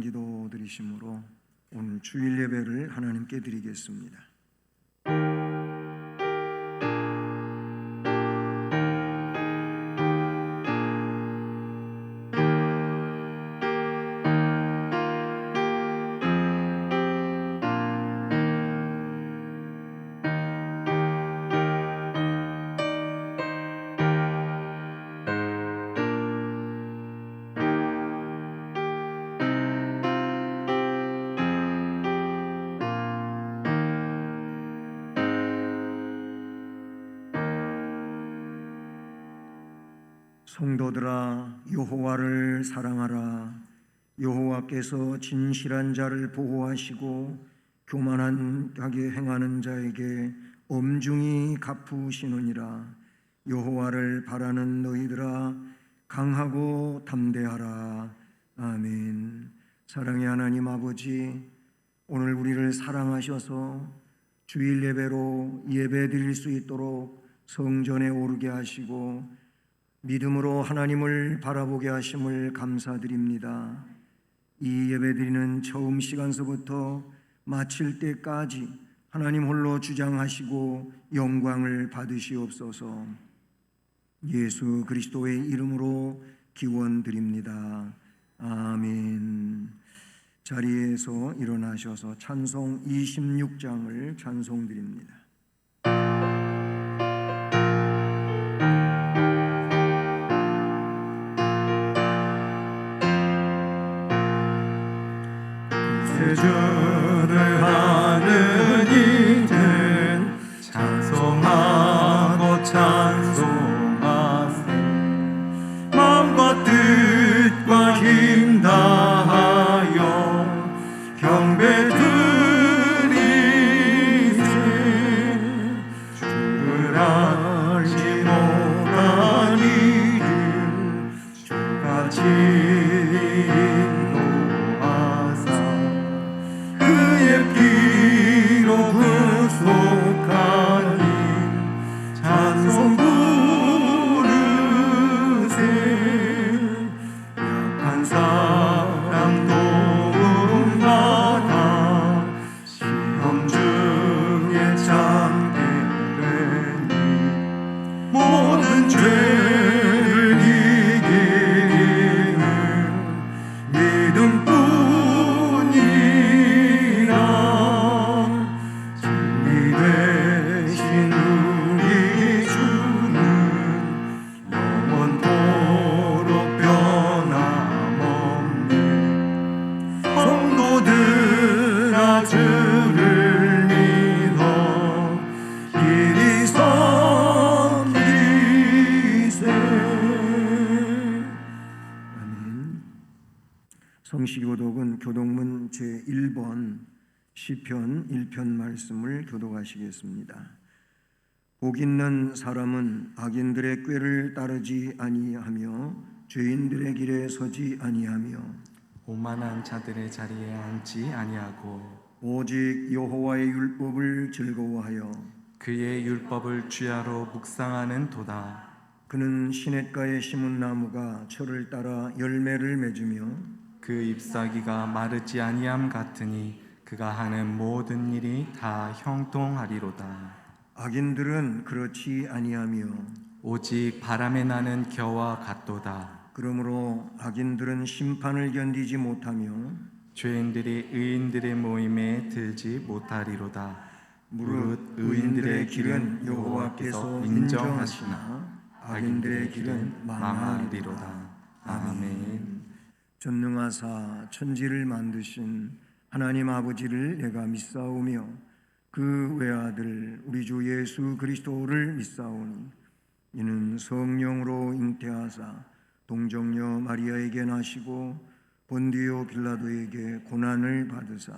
기도 드리심으로 오늘 주일 예배를 하나님께 드리겠습니다. 성도들아, 여호와를 사랑하라. 여호와께서 진실한 자를 보호하시고 교만하게 행하는 자에게 엄중히 갚으시느니라. 여호와를 바라는 너희들아, 강하고 담대하라. 아멘. 사랑의 하나님 아버지, 오늘 우리를 사랑하셔서 주일 예배로 예배 드릴 수 있도록 성전에 오르게 하시고 믿음으로 하나님을 바라보게 하심을 감사드립니다. 이 예배드리는 처음 시간서부터 마칠 때까지 하나님 홀로 주장하시고 영광을 받으시옵소서. 예수 그리스도의 이름으로 기원드립니다. 아멘. 자리에서 일어나셔서 찬송 26장을 찬송드립니다. 주를 하는 이들 찬송하고 찬송하세. 마음과 뜻과 힘 다하여 경배 드리세. 주를 알지 못한 이들 주같이 피로 구속하니 찬송 부르세. 약한 사람 도움 받아 시험 중에 참게 되니 모든 죄를 이기는 믿음 성시교독은 교독문 제1번 시편 1편 말씀을 교독하시겠습니다. 복 있는 사람은 악인들의 꾀를 따르지 아니하며 죄인들의 길에 서지 아니하며 오만한 자들의 자리에 앉지 아니하고 오직 여호와의 율법을 즐거워하여 그의 율법을 주야로 묵상하는 도다. 그는 시냇가에 심은 나무가 철을 따라 열매를 맺으며 그 잎사귀가 마르지 아니함 같으니 그가 하는 모든 일이 다 형통하리로다. 악인들은 그렇지 아니하며 오직 바람에 나는 겨와 같도다. 그러므로 악인들은 심판을 견디지 못하며 죄인들이 의인들의 모임에 들지 못하리로다. 무릇 의인들의 길은 여호와께서 인정하시나 악인들의 길은 망하리로다. 아멘. 전능하사 천지를 만드신 하나님 아버지를 내가 믿사오며 그 외아들 우리 주 예수 그리스도를 믿사오니 이는 성령으로 잉태하사 동정녀 마리아에게 나시고 본디오 빌라도에게 고난을 받으사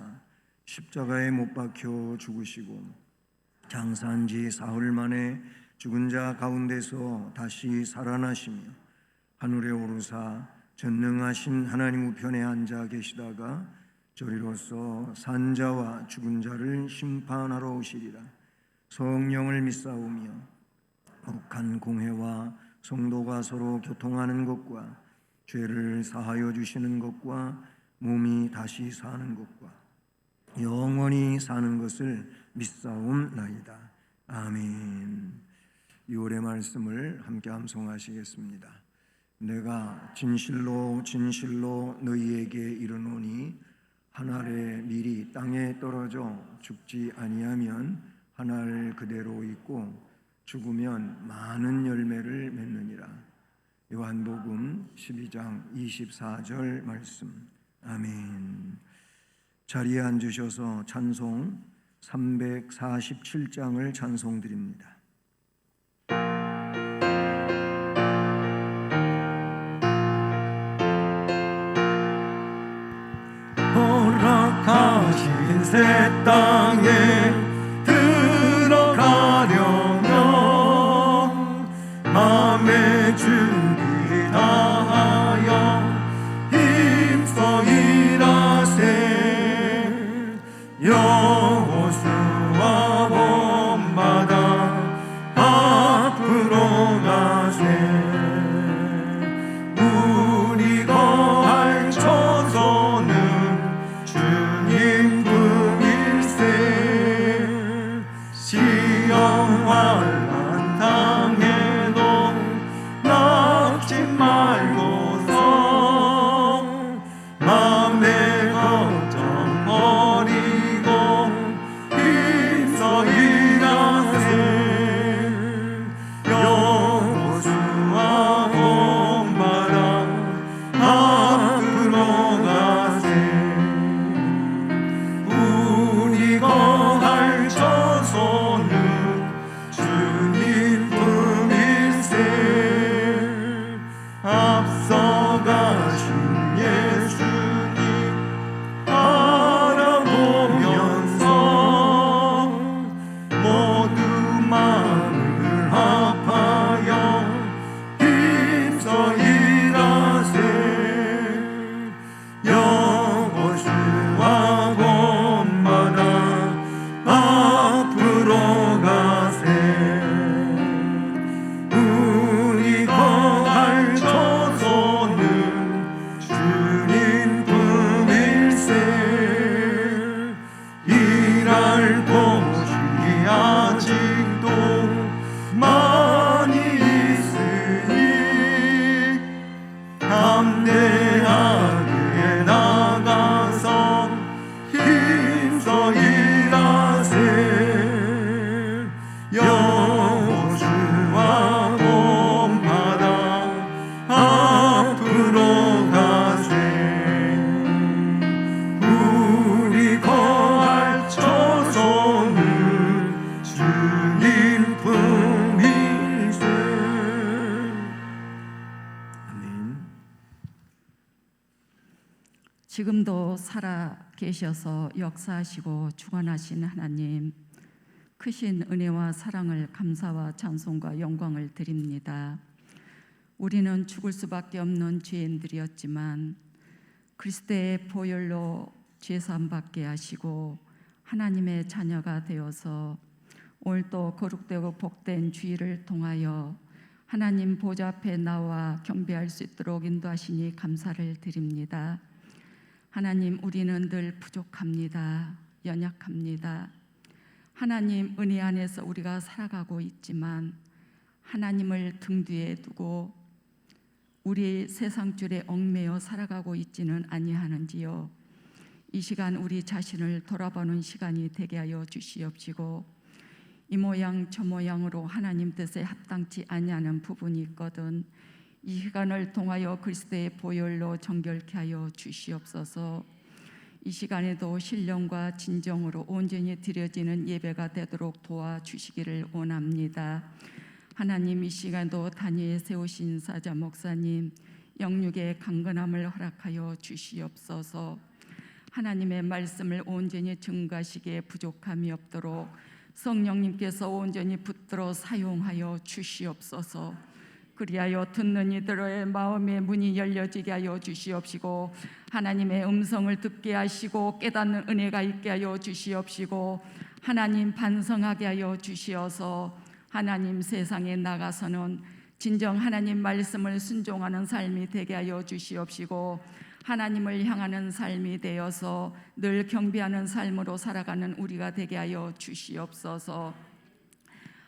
십자가에 못 박혀 죽으시고 장사한 지 사흘 만에 죽은 자 가운데서 다시 살아나시며 하늘에 오르사 전능하신 하나님 우편에 앉아 계시다가 저리로서 산자와 죽은 자를 심판하러 오시리라. 성령을 믿사오며 거룩한 공회와 성도가 서로 교통하는 것과 죄를 사하여 주시는 것과 몸이 다시 사는 것과 영원히 사는 것을 믿사옵나이다. 아멘. 6월의 말씀을 함께 암송하시겠습니다. 내가 진실로 진실로 너희에게 이르노니 한 알의 밀이 땅에 떨어져 죽지 아니하면 한 알 그대로 있고 죽으면 많은 열매를 맺느니라. 요한복음 12장 24절 말씀. 아멘. 자리에 앉으셔서 찬송 347장을 찬송드립니다. 허락하신 새 땅에 들어가려면 마음의 준비 다하여 힘써 일하세. 여호수아 본받아 앞으로 가세. 우리 거할 처소는 주님 품일세. 시험 환난 당해도 낙지 말고서 맘의 걱정 버리고 힘써 일하세. 여호수아 본받아 앞으로 가세. 우리 거할 처소는 주님 품일세. 앞서가신 예수님 바라보면서 모두 마음을 합하여 힘써 일하세. 여호수아 본받아 앞으로 가세. 우리 거할 처소는 주님 품일세. 일할 곳이 아직도 많이 있으니 담대하게 나가서 힘써 일하세. 여호수아 본받아 앞으로 가세. 우리 거할 처소는 주님 품일세. 아멘. 지금도 살아 계셔서 역사하시고 주관하신 하나님, 크신 은혜와 사랑을 감사와 찬송과 영광을 드립니다. 우리는 죽을 수밖에 없는 죄인들이었지만 그리스도의 보혈로 죄사함 받게 하시고 하나님의 자녀가 되어서 오늘도 거룩되고 복된 주일을 통하여 하나님 보좌 앞에 나와 경배할 수 있도록 인도하시니 감사를 드립니다. 하나님, 우리는 늘 부족합니다. 연약합니다. 하나님, 은혜 안에서 우리가 살아가고 있지만 하나님을 등 뒤에 두고 우리 세상줄에 얽매여 살아가고 있지는 아니하는지요. 이 시간 우리 자신을 돌아보는 시간이 되게 하여 주시옵시고, 이 모양 저 모양으로 하나님 뜻에 합당치 아니하는 부분이 있거든 이 시간을 통하여 그리스도의 보혈로 정결케 하여 주시옵소서. 이 시간에도 신령과 진정으로 온전히 드려지는 예배가 되도록 도와주시기를 원합니다. 하나님, 이 시간도 단위에 세우신 사자 목사님 영육의 강건함을 허락하여 주시옵소서. 하나님의 말씀을 온전히 증거하시기에 부족함이 없도록 성령님께서 온전히 붙들어 사용하여 주시옵소서. 그리하여 듣는 이들의 마음의 문이 열려지게 하여 주시옵시고, 하나님의 음성을 듣게 하시고 깨닫는 은혜가 있게 하여 주시옵시고, 하나님 반성하게 하여 주시어서 하나님 세상에 나가서는 진정 하나님 말씀을 순종하는 삶이 되게 하여 주시옵시고, 하나님을 향하는 삶이 되어서 늘 경배하는 삶으로 살아가는 우리가 되게 하여 주시옵소서.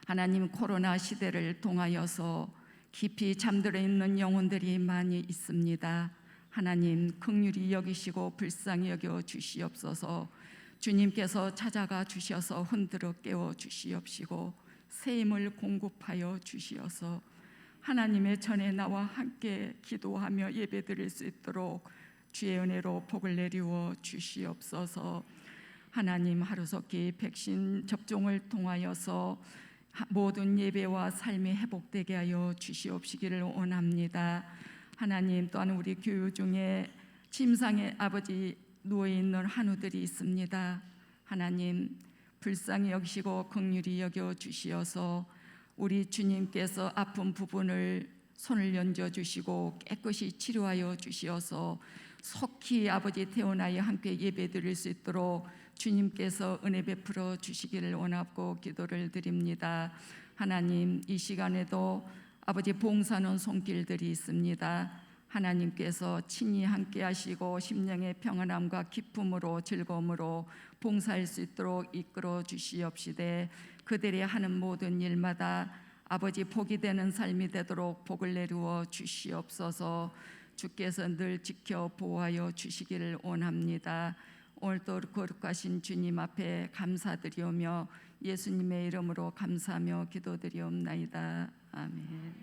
하나님, 코로나 시대를 통하여서 깊이 잠들어 있는 영혼들이 많이 있습니다. 하나님, 긍휼히 여기시고 불쌍히 여겨 주시옵소서. 주님께서 찾아가 주셔서 흔들어 깨워 주시옵시고 새 힘을 공급하여 주시어서 하나님의 전에 나와 함께 기도하며 예배드릴 수 있도록 주의 은혜로 복을 내리워 주시옵소서. 하나님, 하루속히 백신 접종을 통하여서 모든 예배와 삶이 회복되게 하여 주시옵시기를 원합니다. 하나님, 또한 우리 교회 중에 침상에 아버지 누워있는 한우들이 있습니다. 하나님, 불쌍히 여기시고 긍휼히 여겨 주시어서 우리 주님께서 아픈 부분을 손을 얹어 주시고 깨끗이 치료하여 주시어서 속히 아버지 태어나여 함께 예배드릴 수 있도록 주님께서 은혜 베풀어 주시기를 원하고 기도를 드립니다. 하나님, 이 시간에도 아버지 봉사하는 손길들이 있습니다. 하나님께서 친히 함께 하시고 심령의 평안함과 기쁨으로 즐거움으로 봉사할 수 있도록 이끌어 주시옵시되 그들이 하는 모든 일마다 아버지 복이 되는 삶이 되도록 복을 내루어 주시옵소서. 주께서 늘 지켜 보호하여 주시기를 원합니다. 오늘도 거룩하신 주님 앞에 감사드리오며 예수님의 이름으로 감사하며 기도드리옵나이다. 아멘.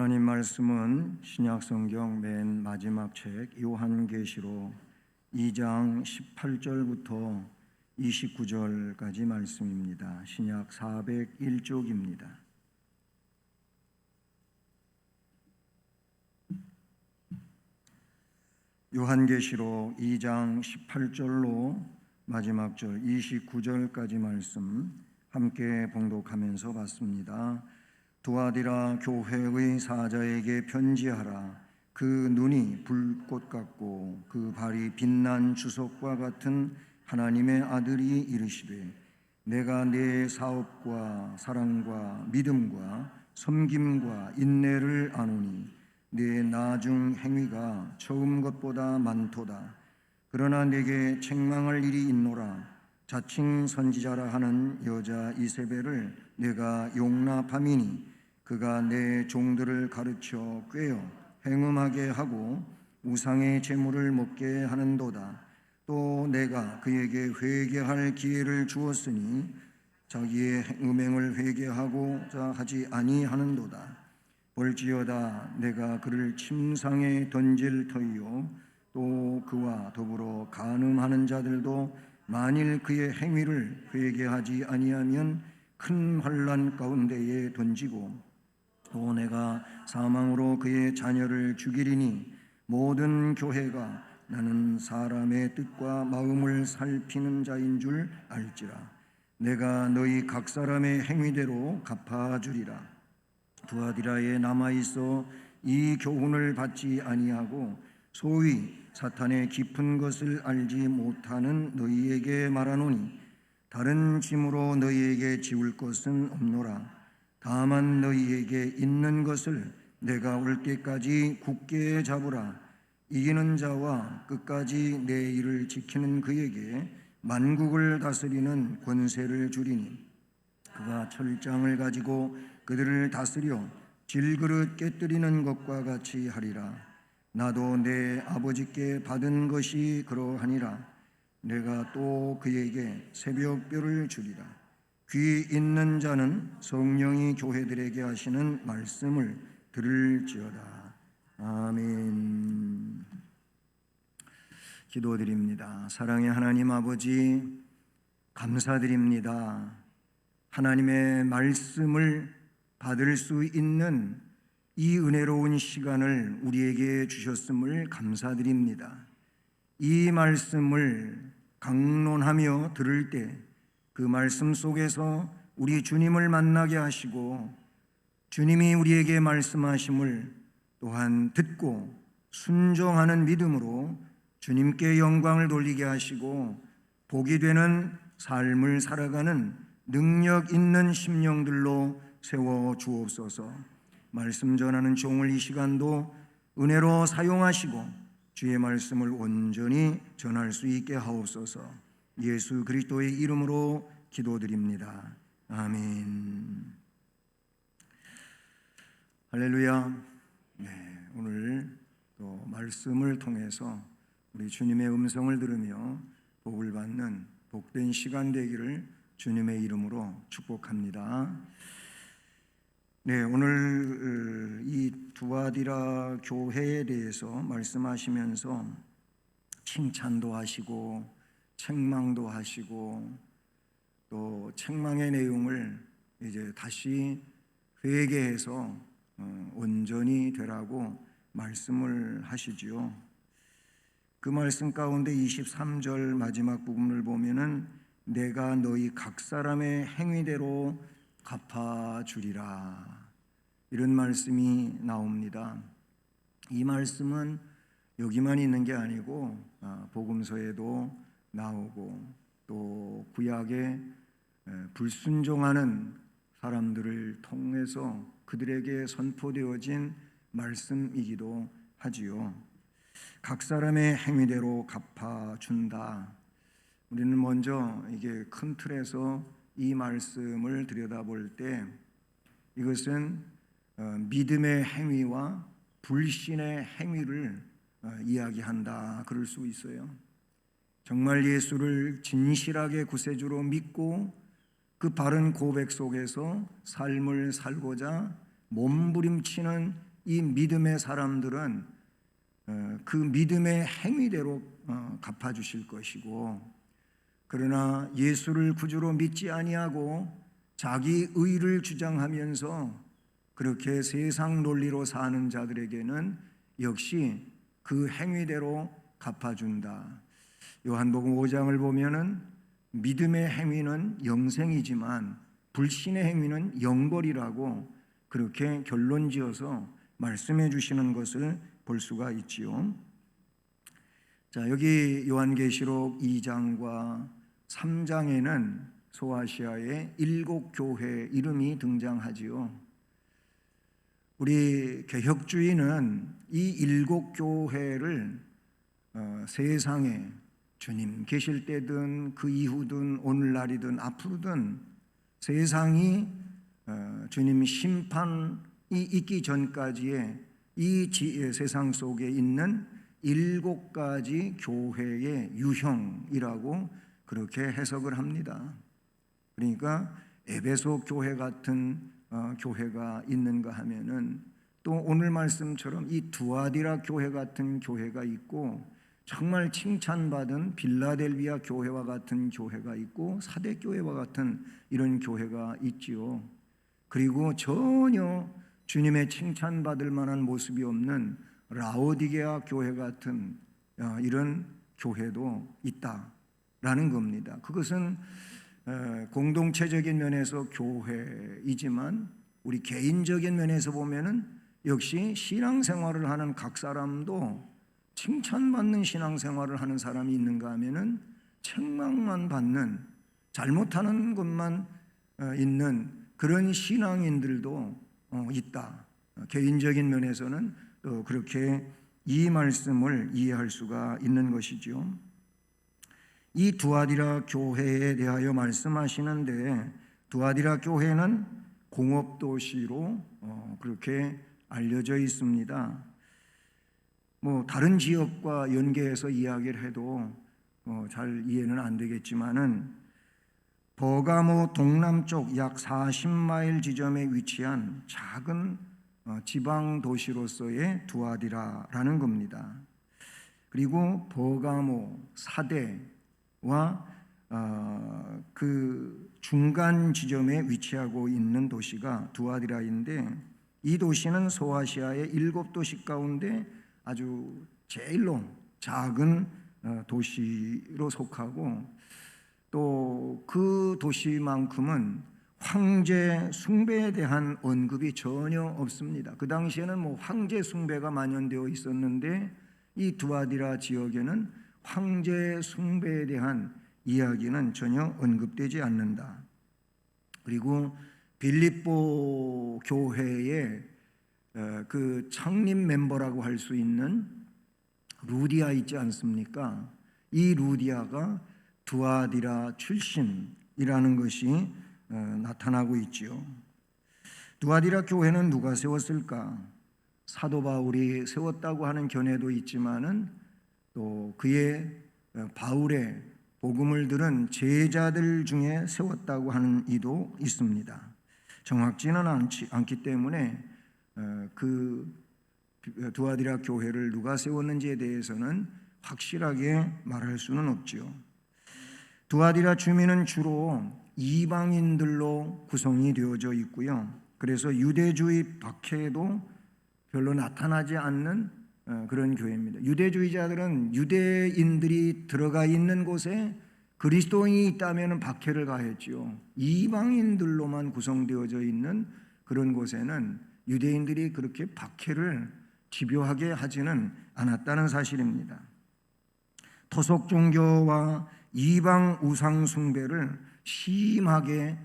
하나님 말씀은 신약성경 맨 마지막 책 요한계시록 2장 18절부터 29절까지 말씀입니다. 신약 401쪽입니다. 요한계시록 2장 18절로 마지막 절 29절까지 말씀 함께 봉독하면서 봤습니다. 두아디라 교회의 사자에게 편지하라. 그 눈이 불꽃 같고 그 발이 빛난 주석과 같은 하나님의 아들이 이르시되 내가 네 사업과 사랑과 믿음과 섬김과 인내를 아노니 네 나중 행위가 처음 것보다 많도다. 그러나 내게 책망할 일이 있노라. 자칭 선지자라 하는 여자 이세벨을 내가 용납함이니 그가 내 종들을 가르쳐 꾀어 행음하게 하고 우상의 제물을 먹게 하는도다. 또 내가 그에게 회개할 기회를 주었으니 자기의 음행을 회개하고자 하지 아니하는도다. 볼지어다 내가 그를 침상에 던질 터이요 또 그와 더불어 간음하는 자들도 만일 그의 행위를 회개하지 아니하면 큰 환난 가운데에 던지고 또 내가 사망으로 그의 자녀를 죽이리니 모든 교회가 나는 사람의 뜻과 마음을 살피는 자인 줄 알지라. 내가 너희 각 사람의 행위대로 갚아주리라. 두아디라에 남아있어 이 교훈을 받지 아니하고 소위 사탄의 깊은 것을 알지 못하는 너희에게 말하노니 다른 짐으로 너희에게 지울 것은 없노라. 다만 너희에게 있는 것을 내가 올 때까지 굳게 잡으라. 이기는 자와 끝까지 내 일을 지키는 그에게 만국을 다스리는 권세를 주리니 그가 철장을 가지고 그들을 다스려 질그릇 깨뜨리는 것과 같이 하리라. 나도 내 아버지께 받은 것이 그러하니라. 내가 또 그에게 새벽별을 주리라. 귀 있는 자는 성령이 교회들에게 하시는 말씀을 들을지어다. 아멘. 기도드립니다. 사랑의 하나님 아버지, 감사드립니다. 하나님의 말씀을 받을 수 있는 이 은혜로운 시간을 우리에게 주셨음을 감사드립니다. 이 말씀을 강론하며 들을 때 그 말씀 속에서 우리 주님을 만나게 하시고 주님이 우리에게 말씀하심을 또한 듣고 순종하는 믿음으로 주님께 영광을 돌리게 하시고 복이 되는 삶을 살아가는 능력 있는 심령들로 세워 주옵소서. 말씀 전하는 종을 이 시간도 은혜로 사용하시고 주의 말씀을 온전히 전할 수 있게 하옵소서. 예수 그리스도의 이름으로 기도드립니다. 아멘. 할렐루야. 네, 오늘 또 말씀을 통해서 우리 주님의 음성을 들으며 복을 받는 복된 시간 되기를 주님의 이름으로 축복합니다. 네, 오늘 이 두아디라 교회에 대해서 말씀하시면서 칭찬도 하시고 책망도 하시고 또 책망의 내용을 이제 다시 회개해서 온전히 되라고 말씀을 하시지요. 그 말씀 가운데 23절 마지막 부분을 보면은 내가 너희 각 사람의 행위대로 갚아주리라, 이런 말씀이 나옵니다. 이 말씀은 여기만 있는 게 아니고 복음서에도 나오고 또 구약에 불순종하는 사람들을 통해서 그들에게 선포되어진 말씀이기도 하지요. 각 사람의 행위대로 갚아준다. 우리는 먼저 이게 큰 틀에서 이 말씀을 들여다볼 때 이것은 믿음의 행위와 불신의 행위를 이야기한다, 그럴 수 있어요. 정말 예수를 진실하게 구세주로 믿고 그 바른 고백 속에서 삶을 살고자 몸부림치는 이 믿음의 사람들은 그 믿음의 행위대로 갚아주실 것이고, 그러나 예수를 구주로 믿지 아니하고 자기 의를 주장하면서 그렇게 세상 논리로 사는 자들에게는 역시 그 행위대로 갚아준다. 요한복음 5장을 보면은 믿음의 행위는 영생이지만 불신의 행위는 영벌이라고 그렇게 결론지어서 말씀해 주시는 것을 볼 수가 있지요. 자, 여기 요한계시록 2장과 3장에는 소아시아의 7교회 이름이 등장하지요. 우리 개혁주의는 이 7교회를 세상에 주님 계실 때든 그 이후든 오늘날이든 앞으로든 세상이 주님 심판이 있기 전까지의 이 세상 속에 있는 7가지 교회의 유형이라고 그렇게 해석을 합니다. 그러니까 에베소 교회 같은 교회가 있는가 하면은 또 오늘 말씀처럼 이 두아디라 교회 같은 교회가 있고, 정말 칭찬받은 빌라델비아 교회와 같은 교회가 있고 사대 교회와 같은 이런 교회가 있지요. 그리고 전혀 주님의 칭찬받을 만한 모습이 없는 라오디게아 교회 같은 이런 교회도 있다라는 겁니다. 그것은 공동체적인 면에서 교회이지만 우리 개인적인 면에서 보면은 역시 신앙생활을 하는 각 사람도 칭찬받는 신앙생활을 하는 사람이 있는가 하면은 책망만 받는, 잘못하는 것만 있는 그런 신앙인들도 있다. 개인적인 면에서는 또 그렇게 이 말씀을 이해할 수가 있는 것이죠. 이 두아디라 교회에 대하여 말씀하시는데, 두아디라 교회는 공업도시로 그렇게 알려져 있습니다. 다른 지역과 연계해서 이야기를 해도 잘 이해는 안 되겠지만은 버가모 동남쪽 약 40마일 지점에 위치한 작은 지방 도시로서의 두아디라라는 겁니다. 그리고 버가모 사대와 그 중간 지점에 위치하고 있는 도시가 두아디라인데, 이 도시는 소아시아의 7도시 가운데 아주 제일로 작은 도시로 속하고 또 그 도시만큼은 황제 숭배에 대한 언급이 전혀 없습니다. 그 당시에는 뭐 황제 숭배가 만연되어 있었는데 이 두아디라 지역에는 황제 숭배에 대한 이야기는 전혀 언급되지 않는다. 그리고 빌립보 교회의 그 창립 멤버라고 할 수 있는 루디아 있지 않습니까? 이 루디아가 두아디라 출신이라는 것이 나타나고 있지요. 두아디라 교회는 누가 세웠을까? 사도 바울이 세웠다고 하는 견해도 있지만은 또 그의 바울의 복음을 들은 제자들 중에 세웠다고 하는 이도 있습니다. 정확지는 않기 때문에 그 두아디라 교회를 누가 세웠는지에 대해서는 확실하게 말할 수는 없지요. 두아디라 주민은 주로 이방인들로 구성이 되어져 있고요. 그래서 유대주의 박해도 별로 나타나지 않는 그런 교회입니다. 유대주의자들은 유대인들이 들어가 있는 곳에 그리스도인이 있다면 박해를 가했지요. 이방인들로만 구성되어져 있는 그런 곳에는 유대인들이 그렇게 박해를 집요하게 하지는 않았다는 사실입니다. 토속 종교와 이방 우상 숭배를 심하게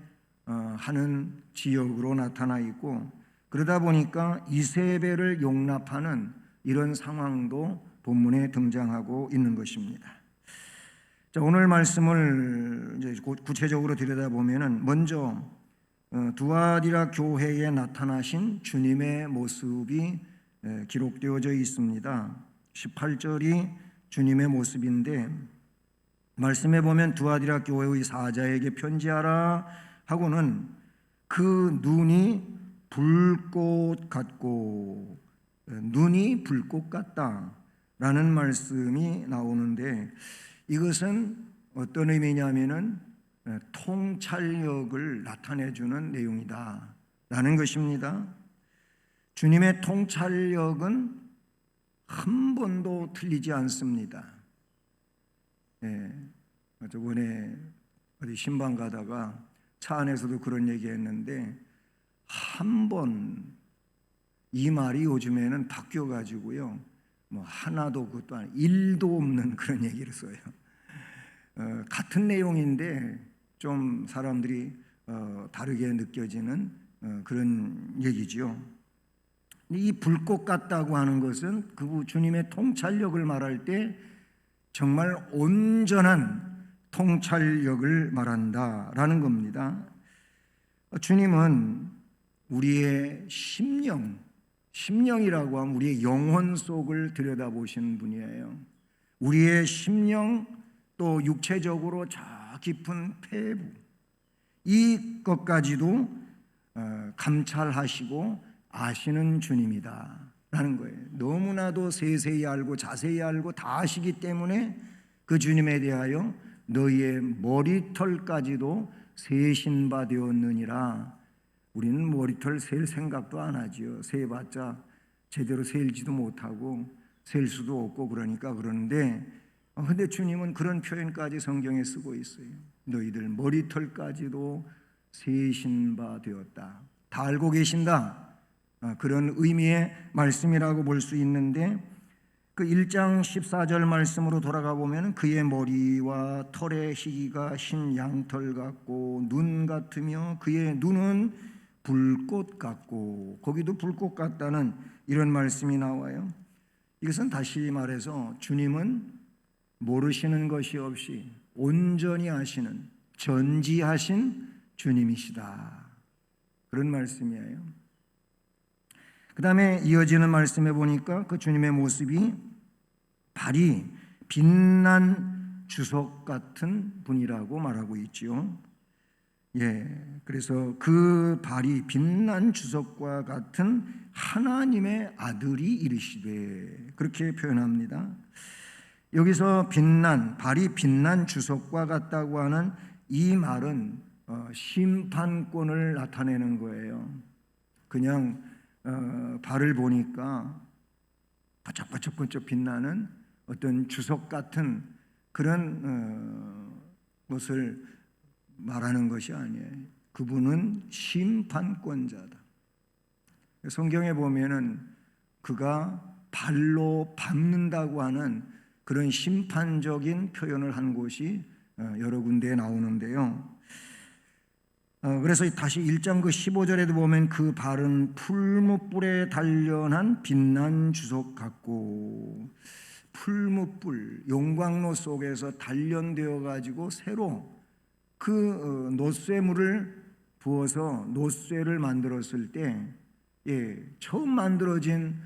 하는 지역으로 나타나 있고, 그러다 보니까 이세벨을 용납하는 이런 상황도 본문에 등장하고 있는 것입니다. 자, 오늘 말씀을 이제 구체적으로 들여다보면은 먼저 두아디라 교회에 나타나신 주님의 모습이 기록되어져 있습니다. 18절이 주님의 모습인데, 말씀에 보면 두아디라 교회의 사자에게 편지하라 하고는 그 눈이 불꽃 같고, 눈이 불꽃 같다라는 말씀이 나오는데, 이것은 어떤 의미냐면은 통찰력을 나타내주는 내용이다라는 것입니다. 주님의 통찰력은 한 번도 틀리지 않습니다. 저번에 어디 신방 가다가 차 안에서도 그런 얘기했는데, 한 번 이 말이 요즘에는 바뀌어가지고요, 뭐 하나도 그것도 아니고 일도 없는 그런 얘기를 써요. 같은 내용인데 좀 사람들이 다르게 느껴지는 그런 얘기지요. 이 불꽃 같다고 하는 것은 그 주님의 통찰력을 말할 때 정말 온전한 통찰력을 말한다라는 겁니다. 주님은 우리의 심령이라고 하면 우리의 영혼 속을 들여다보시는 분이에요. 우리의 심령, 또 육체적으로 저 깊은 폐부, 이것까지도 감찰하시고 아시는 주님이다 라는 거예요. 너무나도 세세히 알고 자세히 알고 다 아시기 때문에 그 주님에 대하여 너희의 머리털까지도 세신 바 되었느니라. 우리는 머리털 셀 생각도 안 하지요. 세봤자 제대로 셀지도 못하고 셀 수도 없고 그러니까 그러는데, 근데 주님은 그런 표현까지 성경에 쓰고 있어요. 너희들 머리털까지도 세신 바 되었다. 다 알고 계신다. 그런 의미의 말씀이라고 볼 수 있는데, 그 1장 14절 말씀으로 돌아가 보면 그의 머리와 털의 희기가 흰 양털 같고 눈 같으며 그의 눈은 불꽃 같고, 거기도 불꽃 같다는 이런 말씀이 나와요. 이것은 다시 말해서 주님은 모르시는 것이 없이 온전히 아시는 전지하신 주님이시다, 그런 말씀이에요. 그 다음에 이어지는 말씀에 보니까 그 주님의 모습이 발이 빛난 주석 같은 분이라고 말하고 있지요. 그래서 그 발이 빛난 주석과 같은 하나님의 아들이 이르시되, 그렇게 표현합니다. 여기서 발이 빛난 주석과 같다고 하는 이 말은 심판권을 나타내는 거예요. 그냥 발을 보니까 반짝반짝 빛나는 어떤 주석 같은 그런 것을 말하는 것이 아니에요. 그분은 심판권자다. 성경에 보면은 그가 발로 밟는다고 하는 그런 심판적인 표현을 한 곳이 여러 군데에 나오는데요. 그래서 다시 1장 그 15절에도 보면 그 발은 풀무불에 단련한 빛난 주석 같고, 풀무불 용광로 속에서 단련되어 가지고 새로 그 노쇠물을 부어서 노쇠를 만들었을 때, 처음 만들어진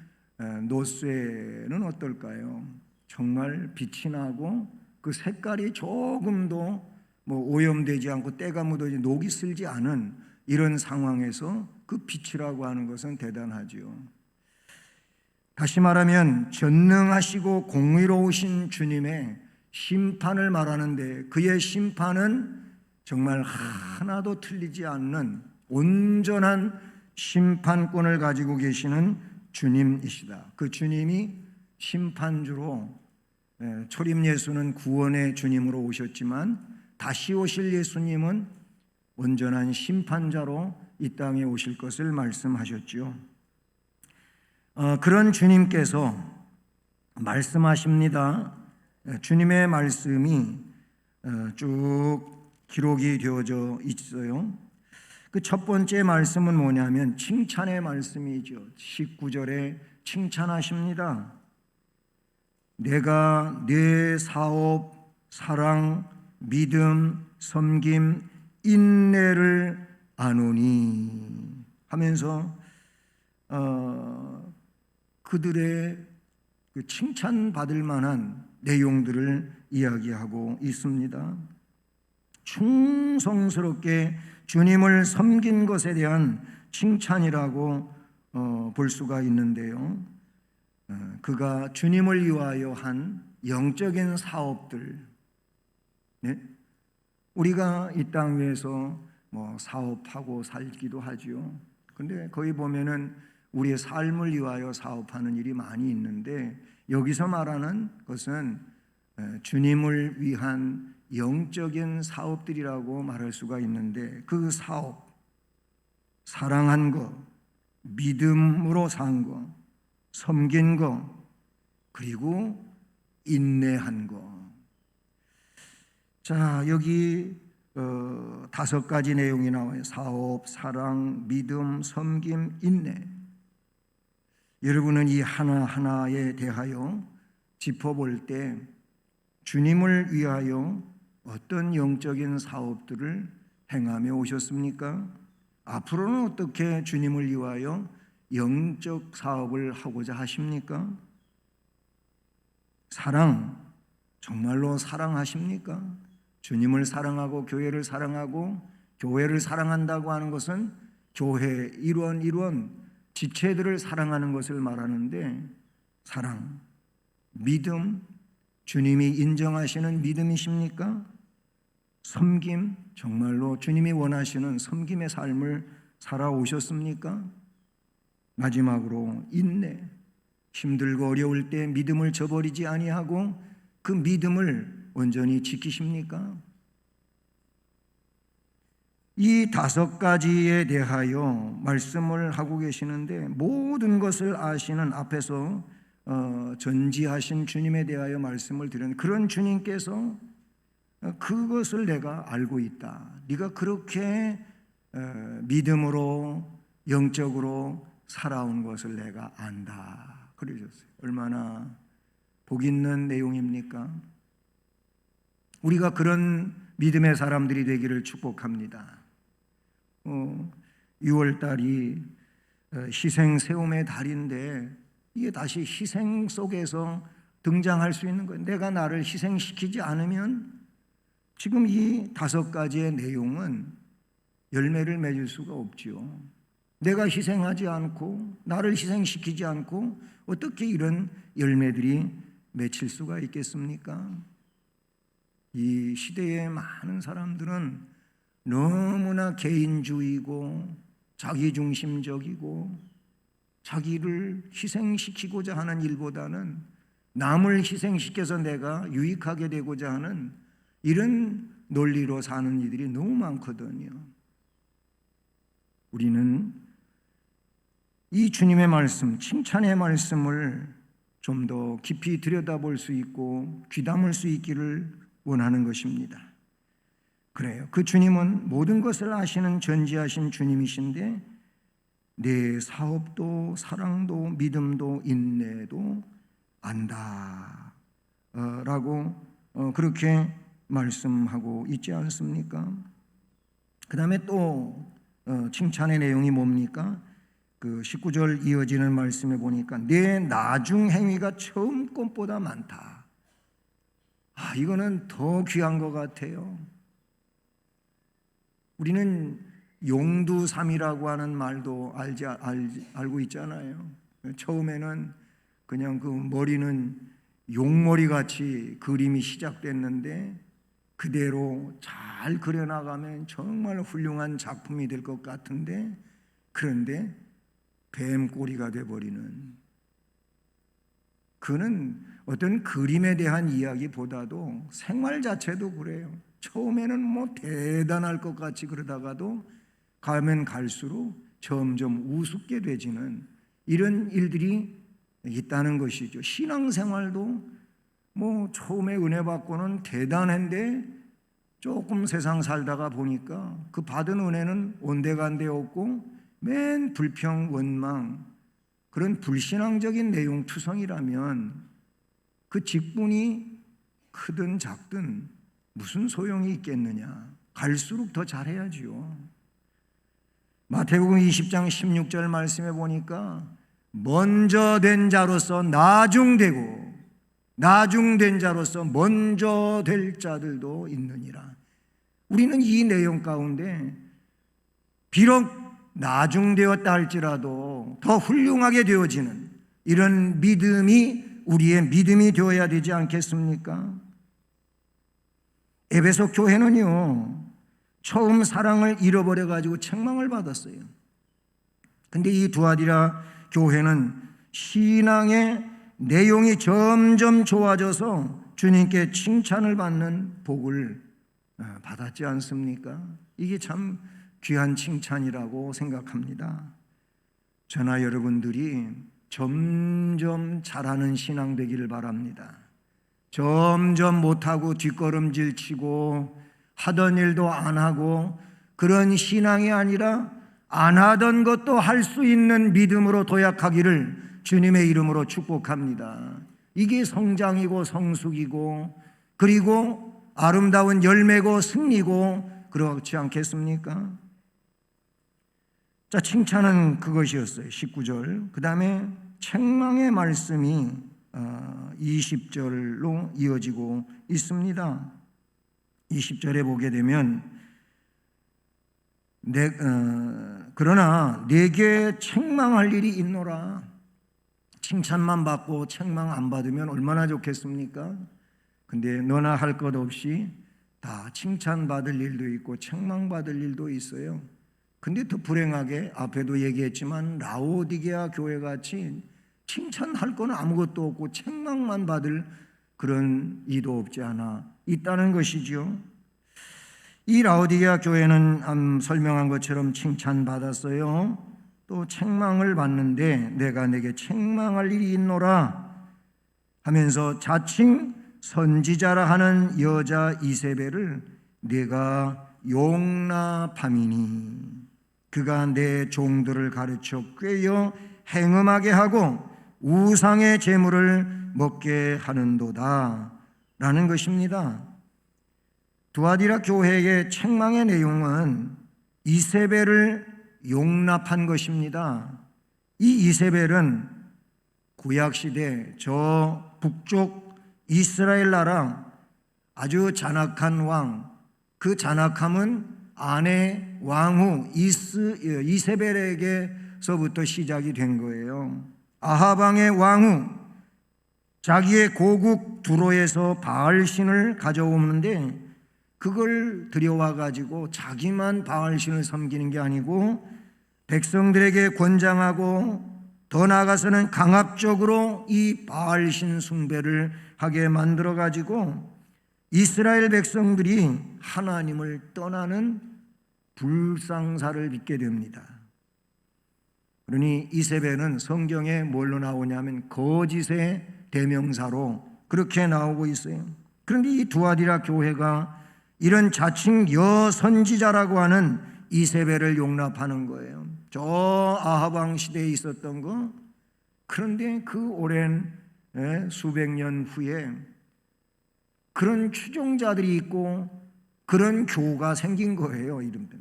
노쇠는 어떨까요? 정말 빛이 나고 그 색깔이 조금도 오염되지 않고 때가 묻어지 녹이 슬지 않은 이런 상황에서 그 빛이라고 하는 것은 대단하죠. 다시 말하면 전능하시고 공의로우신 주님의 심판을 말하는데, 그의 심판은 정말 하나도 틀리지 않는 온전한 심판권을 가지고 계시는 주님이시다. 그 주님이 심판주로, 초림 예수는 구원의 주님으로 오셨지만 다시 오실 예수님은 온전한 심판자로 이 땅에 오실 것을 말씀하셨죠. 그런 주님께서 말씀하십니다. 주님의 말씀이 쭉 기록이 되어져 있어요. 그 첫 번째 말씀은 뭐냐면 칭찬의 말씀이죠. 19절에 칭찬하십니다. 내가 내 사업, 사랑, 믿음, 섬김, 인내를 아노니 하면서 그들의 그 칭찬받을 만한 내용들을 이야기하고 있습니다. 충성스럽게 주님을 섬긴 것에 대한 칭찬이라고 볼 수가 있는데요. 그가 주님을 위하여 한 영적인 사업들, 우리가 이 땅 위에서 사업하고 살기도 하죠. 근데 거기 보면은 우리의 삶을 위하여 사업하는 일이 많이 있는데, 여기서 말하는 것은 주님을 위한 영적인 사업들이라고 말할 수가 있는데, 그 사업, 사랑한 것, 믿음으로 산 것, 섬긴 것, 그리고 인내한 것. 자, 여기 5가지 내용이 나와요. 사업, 사랑, 믿음, 섬김, 인내. 여러분은 이 하나하나에 대하여 짚어볼 때 주님을 위하여 어떤 영적인 사업들을 행하며 오셨습니까? 앞으로는 어떻게 주님을 위하여 영적 사업을 하고자 하십니까? 사랑, 정말로 사랑하십니까? 주님을 사랑하고 교회를 사랑하고, 교회를 사랑한다고 하는 것은 교회 일원 지체들을 사랑하는 것을 말하는데, 사랑, 믿음, 주님이 인정하시는 믿음이십니까? 섬김, 정말로 주님이 원하시는 섬김의 삶을 살아오셨습니까? 마지막으로 인내, 힘들고 어려울 때 믿음을 저버리지 아니하고 그 믿음을 온전히 지키십니까? 이 5가지에 대하여 말씀을 하고 계시는데, 모든 것을 아시는 앞에서 전지하신 주님에 대하여 말씀을 드린 그런 주님께서 그것을 내가 알고 있다. 네가 그렇게 믿음으로 영적으로 살아온 것을 내가 안다. 그러셨어요. 얼마나 복 있는 내용입니까? 우리가 그런 믿음의 사람들이 되기를 축복합니다. 6월달이 희생 세움의 달인데, 이게 다시 희생 속에서 등장할 수 있는 거예요. 내가 나를 희생시키지 않으면 지금 이 5가지의 내용은 열매를 맺을 수가 없지요. 내가 희생하지 않고 나를 희생시키지 않고 어떻게 이런 열매들이 맺힐 수가 있겠습니까? 이 시대의 많은 사람들은 너무나 개인주의고 자기중심적이고 자기를 희생시키고자 하는 일보다는 남을 희생시켜서 내가 유익하게 되고자 하는 이런 논리로 사는 이들이 너무 많거든요. 우리는 이 주님의 말씀, 칭찬의 말씀을 좀 더 깊이 들여다볼 수 있고 귀담을 수 있기를 원하는 것입니다. 그래요. 그 주님은 모든 것을 아시는 전지하신 주님이신데 내 사업도 사랑도 믿음도 인내도 안다 라고 그렇게 말씀하고 있지 않습니까? 그 다음에 또 칭찬의 내용이 뭡니까? 그 19절 이어지는 말씀에 보니까 내 나중 행위가 처음 것보다 많다. 이거는 더 귀한 것 같아요. 우리는 용두삼이라고 하는 말도 알고 있잖아요. 처음에는 그냥 그 머리는 용머리 같이 그림이 시작됐는데 그대로 잘 그려나가면 정말 훌륭한 작품이 될 것 같은데 그런데 뱀꼬리가 돼버리는, 그는 어떤 그림에 대한 이야기보다도 생활 자체도 그래요. 처음에는 뭐 대단할 것 같이 그러다가도 가면 갈수록 점점 우습게 되지는 이런 일들이 있다는 것이죠. 신앙생활도 뭐 처음에 은혜 받고는 대단한데 조금 세상 살다가 보니까 그 받은 은혜는 온데간데 없고 맨 불평, 원망, 그런 불신앙적인 내용 투성이라면 그 직분이 크든 작든 무슨 소용이 있겠느냐. 갈수록 더 잘해야지요. 마태복음 20장 16절 말씀에 보니까 먼저 된 자로서 나중되고 나중된 자로서 먼저 될 자들도 있느니라. 우리는 이 내용 가운데 비록 나중되었다 할지라도 더 훌륭하게 되어지는 이런 믿음이 우리의 믿음이 되어야 되지 않겠습니까? 에베소 교회는요, 처음 사랑을 잃어버려 가지고 책망을 받았어요. 근데 이 두아디라 교회는 신앙의 내용이 점점 좋아져서 주님께 칭찬을 받는 복을 받았지 않습니까? 이게 참 귀한 칭찬이라고 생각합니다. 저나 여러분들이 점점 잘하는 신앙 되기를 바랍니다. 점점 못하고 뒷걸음질 치고 하던 일도 안 하고 그런 신앙이 아니라 안 하던 것도 할 수 있는 믿음으로 도약하기를 주님의 이름으로 축복합니다. 이게 성장이고 성숙이고 그리고 아름다운 열매고 승리고 그렇지 않겠습니까? 자, 칭찬은 그것이었어요. 19절. 그 다음에 책망의 말씀이 20절로 이어지고 있습니다. 20절에 보게 되면 그러나 내게 책망할 일이 있노라. 칭찬만 받고 책망 안 받으면 얼마나 좋겠습니까? 근데 너나 할 것 없이 다 칭찬받을 일도 있고 책망받을 일도 있어요. 근데 더 불행하게 앞에도 얘기했지만 라오디게아 교회같이 칭찬할 건 아무것도 없고 책망만 받을 그런 이도 없지 않아 있다는 것이죠. 이 라오디게아 교회는 설명한 것처럼 칭찬받았어요. 또 책망을 받는데 내가 내게 책망할 일이 있노라 하면서 자칭 선지자라 하는 여자 이세벨을 내가 용납함이니 그가 내 종들을 가르쳐 꾀어 행음하게 하고 우상의 제물을 먹게 하는도다 라는 것입니다. 두아디라 교회의 책망의 내용은 이세벨을 용납한 것입니다. 이 이세벨은 구약시대 저 북쪽 이스라엘 나라 아주 잔악한 왕, 그 잔악함은 아내 왕후 이세벨에게서부터 시작이 된 거예요. 아하방의 왕후, 자기의 고국 두로에서 바알신을 가져오는데 그걸 들여와 가지고 자기만 바알신을 섬기는 게 아니고 백성들에게 권장하고 더 나아가서는 강압적으로 이 바알신 숭배를 하게 만들어 가지고 이스라엘 백성들이 하나님을 떠나는 불상사를 빚게 됩니다. 그러니 이세벨은 성경에 뭘로 나오냐면 거짓의 대명사로 그렇게 나오고 있어요. 그런데 이 두아디라 교회가 이런 자칭 여선지자라고 하는 이세벨을 용납하는 거예요. 저 아합 왕 시대에 있었던 거. 그런데 그 오랜 수백 년 후에 그런 추종자들이 있고 그런 교가 생긴 거예요. 이름들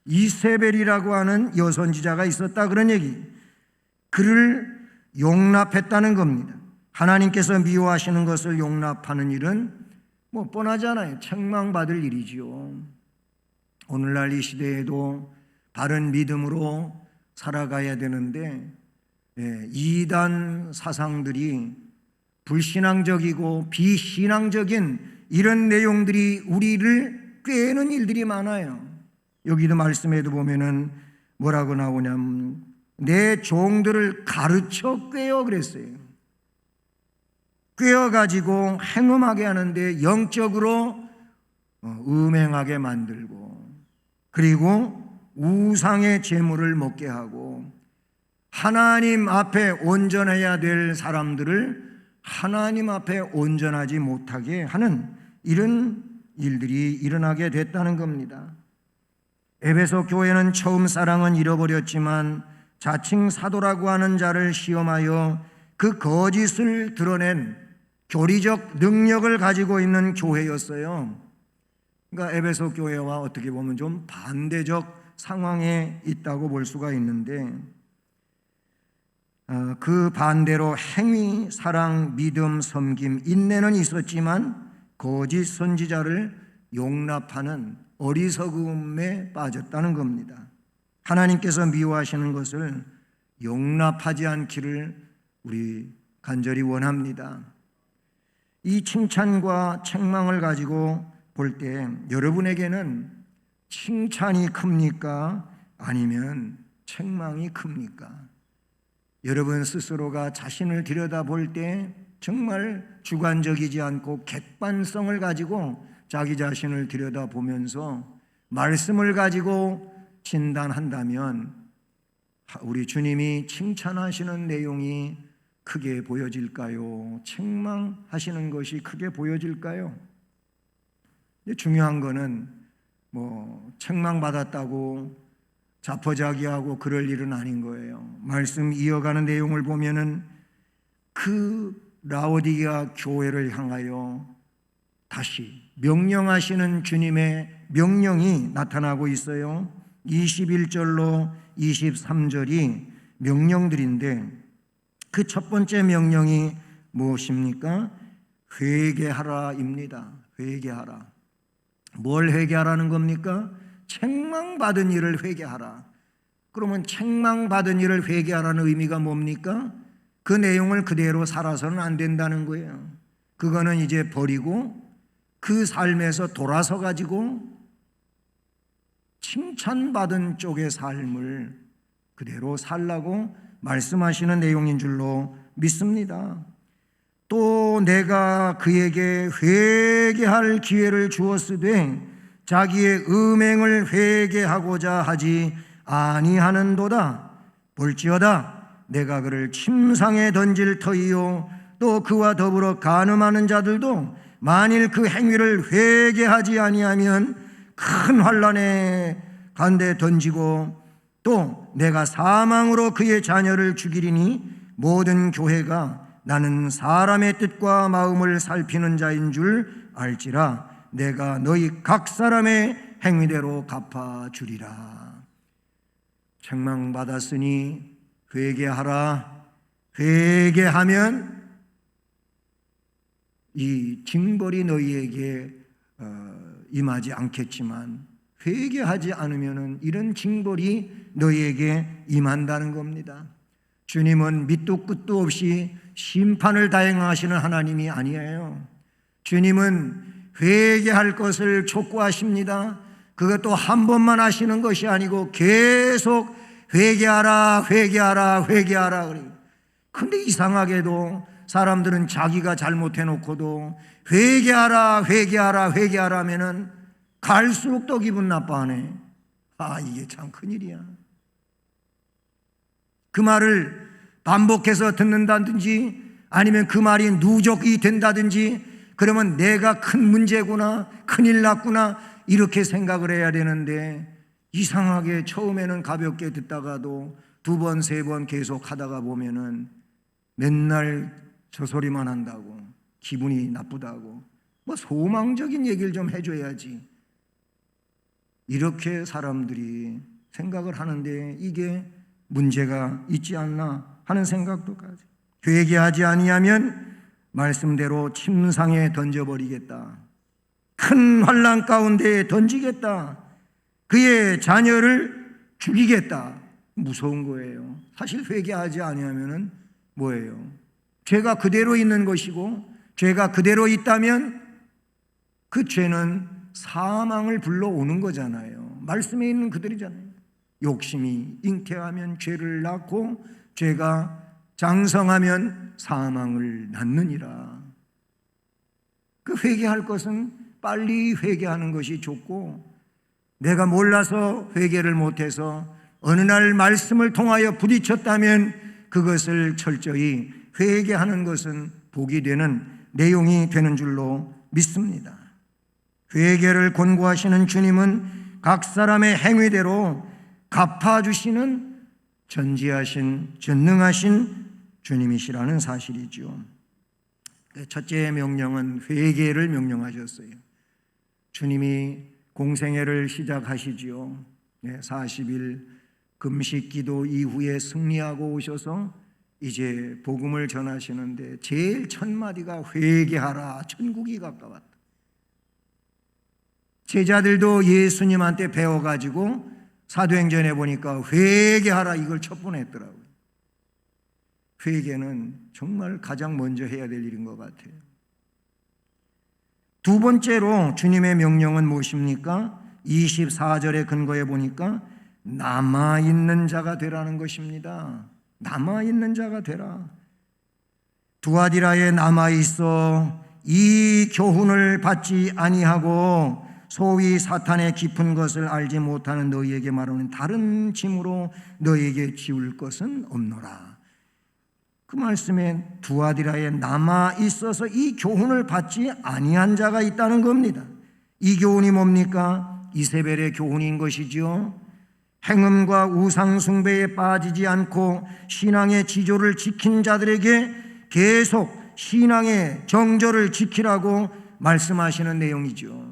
이세벨이라고 하는 여선지자가 있었다, 그런 얘기. 그를 용납했다는 겁니다. 하나님께서 미워하시는 것을 용납하는 일은 뭐 뻔하잖아요. 책망받을 일이지요. 오늘날 이 시대에도 바른 믿음으로 살아가야 되는데 이단 사상들이 불신앙적이고 비신앙적인 이런 내용들이 우리를 꾀는 일들이 많아요. 여기도 말씀에도 보면은 뭐라고 나오냐면 내 종들을 가르쳐 꾀어 그랬어요. 꾀어가지고 행음하게 하는데 영적으로 음행하게 만들고, 그리고 우상의 제물을 먹게 하고, 하나님 앞에 온전해야 될 사람들을 하나님 앞에 온전하지 못하게 하는 이런 일들이 일어나게 됐다는 겁니다. 에베소 교회는 처음 사랑은 잃어버렸지만 자칭 사도라고 하는 자를 시험하여 그 거짓을 드러낸 교리적 능력을 가지고 있는 교회였어요. 그러니까 에베소 교회와 어떻게 보면 좀 반대적 상황에 있다고 볼 수가 있는데, 그 반대로 행위, 사랑, 믿음, 섬김, 인내는 있었지만 거짓 선지자를 용납하는 어리석음에 빠졌다는 겁니다. 하나님께서 미워하시는 것을 용납하지 않기를 우리 간절히 원합니다. 이 칭찬과 책망을 가지고 볼 때 여러분에게는 칭찬이 큽니까? 아니면 책망이 큽니까? 여러분 스스로가 자신을 들여다볼 때 정말 주관적이지 않고 객관성을 가지고 자기 자신을 들여다보면서 말씀을 가지고 진단한다면 우리 주님이 칭찬하시는 내용이 크게 보여질까요? 책망하시는 것이 크게 보여질까요? 중요한 거는 책망받았다고 자포자기하고 그럴 일은 아닌 거예요. 말씀 이어가는 내용을 보면은 그 라오디게아 교회를 향하여 다시 명령하시는 주님의 명령이 나타나고 있어요. 21절로 23절이 명령들인데 그 첫 번째 명령이 무엇입니까? 회개하라입니다. 회개하라. 뭘 회개하라는 겁니까? 책망받은 일을 회개하라. 그러면 책망받은 일을 회개하라는 의미가 뭡니까? 그 내용을 그대로 살아서는 안 된다는 거예요. 그거는 이제 버리고 그 삶에서 돌아서 가지고 칭찬받은 쪽의 삶을 그대로 살라고 말씀하시는 내용인 줄로 믿습니다. 또 내가 그에게 회개할 기회를 주었으되 자기의 음행을 회개하고자 하지 아니하는도다. 볼지어다 내가 그를 침상에 던질 터이요 또 그와 더불어 간음하는 자들도 만일 그 행위를 회개하지 아니하면 큰 환난에 가운데 던지고 또 내가 사망으로 그의 자녀를 죽이리니 모든 교회가 나는 사람의 뜻과 마음을 살피는 자인 줄 알지라. 내가 너희 각 사람의 행위대로 갚아주리라. 책망받았으니 회개하라. 회개하면 이 징벌이 너희에게 임하지 않겠지만 회개하지 않으면 이런 징벌이 너희에게 임한다는 겁니다. 주님은 밑도 끝도 없이 심판을 다행하시는 하나님이 아니에요. 주님은 회개할 것을 촉구하십니다. 그것도 한 번만 하시는 것이 아니고 계속 회개하라, 회개하라, 회개하라. 그래요. 근데 이상하게도 사람들은 자기가 잘못해놓고도 회개하라, 회개하라, 회개하라 하면은 갈수록 더 기분 나빠하네. 아, 이게 참 큰일이야. 그 말을 반복해서 듣는다든지 아니면 그 말이 누적이 된다든지 그러면 내가 큰 문제구나, 큰일 났구나 이렇게 생각을 해야 되는데 이상하게 처음에는 가볍게 듣다가도 두 번, 세 번 계속 하다가 보면은 맨날 저 소리만 한다고 기분이 나쁘다고 뭐 소망적인 얘기를 좀 해줘야지 이렇게 사람들이 생각을 하는데 이게 문제가 있지 않나 하는 생각도 가지. 회개하지 아니하면 말씀대로 침상에 던져버리겠다. 큰 환난 가운데에 던지겠다. 그의 자녀를 죽이겠다. 무서운 거예요. 사실 회개하지 아니하면은 뭐예요? 죄가 그대로 있는 것이고 죄가 그대로 있다면 그 죄는 사망을 불러오는 거잖아요. 말씀에 있는 그들이잖아요. 욕심이 잉태하면 죄를 낳고 죄가 장성하면 사망을 낳느니라. 그 회개할 것은 빨리 회개하는 것이 좋고 내가 몰라서 회개를 못해서 어느 날 말씀을 통하여 부딪혔다면 그것을 철저히 회개하는 것은 복이 되는 내용이 되는 줄로 믿습니다. 회개를 권고하시는 주님은 각 사람의 행위대로 갚아주시는 전지하신 전능하신 주님이시라는 사실이죠. 첫째 명령은 회개를 명령하셨어요. 주님이 공생애를 시작하시지요. 40일 금식 기도 이후에 승리하고 오셔서 이제 복음을 전하시는데 제일 첫 마디가 회개하라, 천국이 가까웠다. 제자들도 예수님한테 배워가지고 사도행전에 보니까 회개하라 이걸 첫 번 했더라고요. 회개는 정말 가장 먼저 해야 될 일인 것 같아요. 두 번째로 주님의 명령은 무엇입니까? 24절의 근거에 보니까 남아있는 자가 되라는 것입니다. 남아있는 자가 되라. 두아디라에 남아있어 이 교훈을 받지 아니하고 소위 사탄의 깊은 것을 알지 못하는 너희에게 말하는 다른 짐으로 너희에게 지울 것은 없노라. 그 말씀에 두아디라에 남아있어서 이 교훈을 받지 아니한 자가 있다는 겁니다. 이 교훈이 뭡니까? 이세벨의 교훈인 것이죠. 행음과 우상숭배에 빠지지 않고 신앙의 지조를 지킨 자들에게 계속 신앙의 정조를 지키라고 말씀하시는 내용이죠.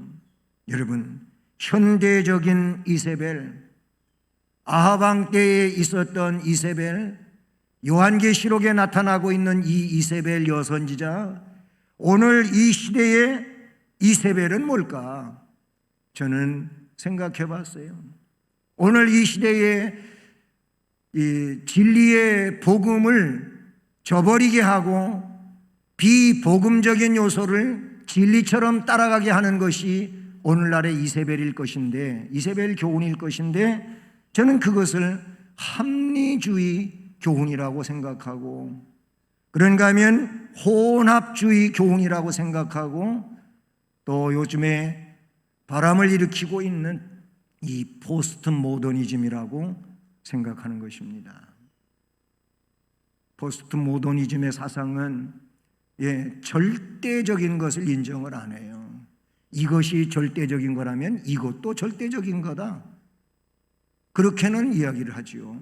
여러분, 현대적인 이세벨, 아합 왕 때에 있었던 이세벨, 요한계시록에 나타나고 있는 이 이세벨 여선지자, 오늘 이 시대의 이세벨은 뭘까? 저는 생각해 봤어요. 오늘 이 시대에 이 진리의 복음을 저버리게 하고 비복음적인 요소를 진리처럼 따라가게 하는 것이 오늘날의 이세벨일 것인데, 이세벨 교훈일 것인데, 저는 그것을 합리주의 교훈이라고 생각하고, 그런가 하면 혼합주의 교훈이라고 생각하고, 또 요즘에 바람을 일으키고 있는 이 포스트 모더니즘이라고 생각하는 것입니다. 포스트 모더니즘의 사상은 절대적인 것을 인정을 안 해요. 이것이 절대적인 거라면 이것도 절대적인 거다, 그렇게는 이야기를 하죠.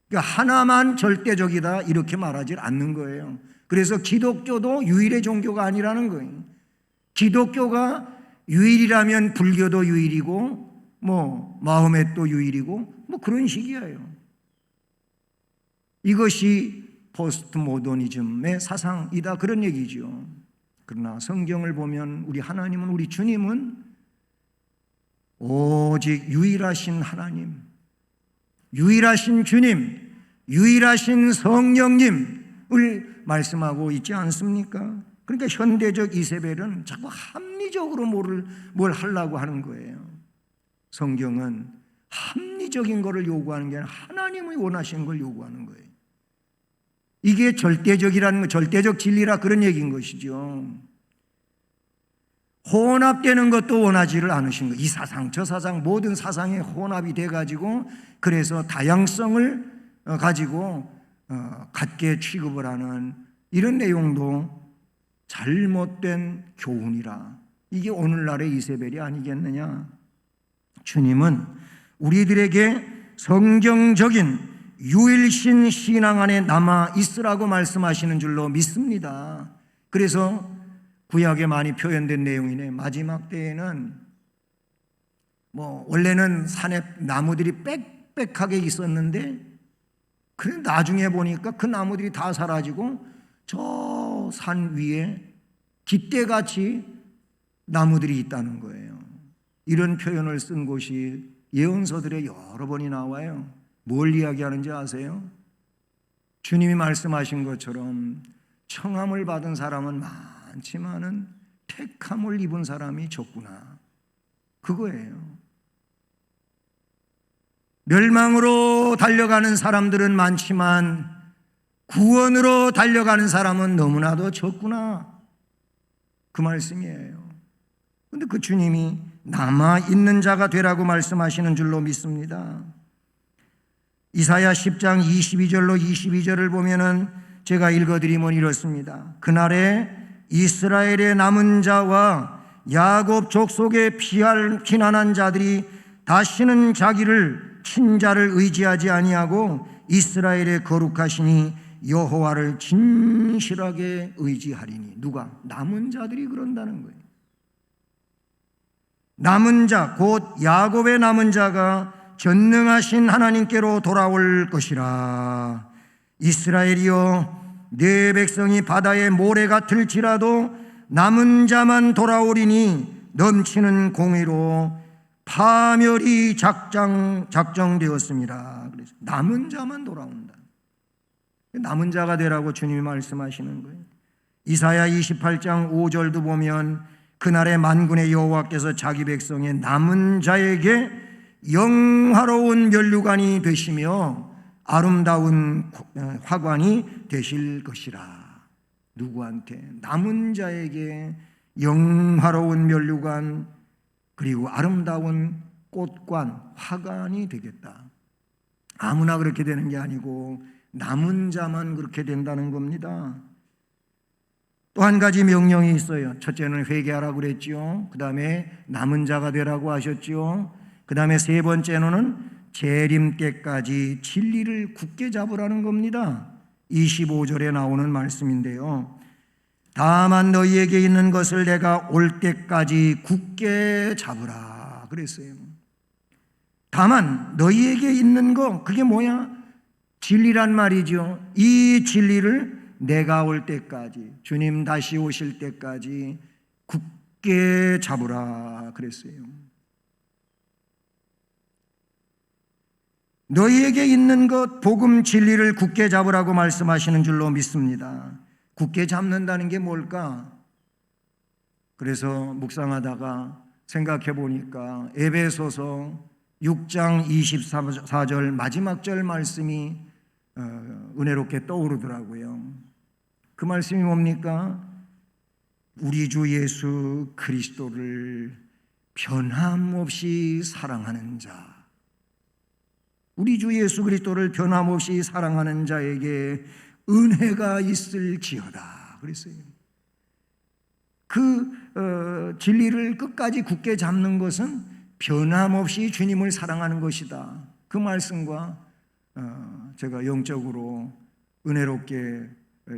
그러니까 하나만 절대적이다 이렇게 말하지 않는 거예요. 그래서 기독교도 유일의 종교가 아니라는 거예요. 기독교가 유일이라면 불교도 유일이고 마호멧도 유일이고 그런 식이에요. 이것이 포스트 모더니즘의 사상이다 그런 얘기죠. 그러나 성경을 보면 우리 하나님은, 우리 주님은 오직 유일하신 하나님, 유일하신 주님, 유일하신 성령님을 말씀하고 있지 않습니까? 그러니까 현대적 이세벨은 자꾸 합리적으로 뭘 하려고 하는 거예요. 성경은 합리적으로 합리적인 것을 요구하는 게 아니라 하나님이 원하시는 걸 요구하는 거예요. 이게 절대적이라는 거, 절대적 진리라 그런 얘기인 것이죠. 혼합되는 것도 원하지를 않으신 거예요. 이 사상 저 사상 모든 사상에 혼합이 돼가지고 그래서 다양성을 가지고 같게 취급을 하는 이런 내용도 잘못된 교훈이라. 이게 오늘날의 이세벨이 아니겠느냐. 주님은 우리들에게 성경적인 유일신 신앙 안에 남아 있으라고 말씀하시는 줄로 믿습니다. 그래서 구약에 많이 표현된 내용이네. 마지막 때에는 원래는 산에 나무들이 빽빽하게 있었는데 그래 나중에 보니까 그 나무들이 다 사라지고 저 산 위에 깃대같이 나무들이 있다는 거예요. 이런 표현을 쓴 곳이 예언서들에 여러 번이 나와요. 뭘 이야기하는지 아세요? 주님이 말씀하신 것처럼 청함을 받은 사람은 많지만은 택함을 입은 사람이 적구나. 그거예요. 멸망으로 달려가는 사람들은 많지만 구원으로 달려가는 사람은 너무나도 적구나. 그 말씀이에요. 그런데 그 주님이 남아있는 자가 되라고 말씀하시는 줄로 믿습니다. 이사야 10장 22절로 22절을 보면은 제가 읽어드리면 이렇습니다. 그날에 이스라엘의 남은 자와 야곱 족속의 피난한 자들이 다시는 자기를 친자를 의지하지 아니하고 이스라엘의 거룩하시니 여호와를 진실하게 의지하리니. 누가? 남은 자들이 그런다는 거예요. 남은 자, 곧 야곱의 남은 자가 전능하신 하나님께로 돌아올 것이라. 이스라엘이여, 네 백성이 바다의 모래 같을지라도 남은 자만 돌아오리니 넘치는 공의로 파멸이 작정되었습니다. 그래서 남은 자만 돌아온다. 남은 자가 되라고 주님이 말씀하시는 거예요. 이사야 28장 5절도 보면 그날의 만군의 여호와께서 자기 백성의 남은 자에게 영화로운 면류관이 되시며 아름다운 화관이 되실 것이라. 누구한테? 남은 자에게 영화로운 면류관 그리고 아름다운 꽃관, 화관이 되겠다. 아무나 그렇게 되는 게 아니고 남은 자만 그렇게 된다는 겁니다. 또 한 가지 명령이 있어요. 첫째는 회개하라고 그랬죠. 그 다음에 남은 자가 되라고 하셨죠. 그 다음에 세 번째로는 재림 때까지 진리를 굳게 잡으라는 겁니다. 25절에 나오는 말씀인데요. 다만 너희에게 있는 것을 내가 올 때까지 굳게 잡으라 그랬어요. 다만 너희에게 있는 거, 그게 뭐야? 진리란 말이죠. 이 진리를 내가 올 때까지, 주님 다시 오실 때까지 굳게 잡으라 그랬어요. 너희에게 있는 것, 복음 진리를 굳게 잡으라고 말씀하시는 줄로 믿습니다. 굳게 잡는다는 게 뭘까? 그래서 묵상하다가 생각해 보니까 에베소서 6장 24절 마지막 절 말씀이 은혜롭게 떠오르더라고요. 그 말씀이 뭡니까? 우리 주 예수 그리스도를 변함없이 사랑하는 자, 우리 주 예수 그리스도를 변함없이 사랑하는 자에게 은혜가 있을지어다 그랬어요. 그 진리를 끝까지 굳게 잡는 것은 변함없이 주님을 사랑하는 것이다. 그 말씀과 제가 영적으로 은혜롭게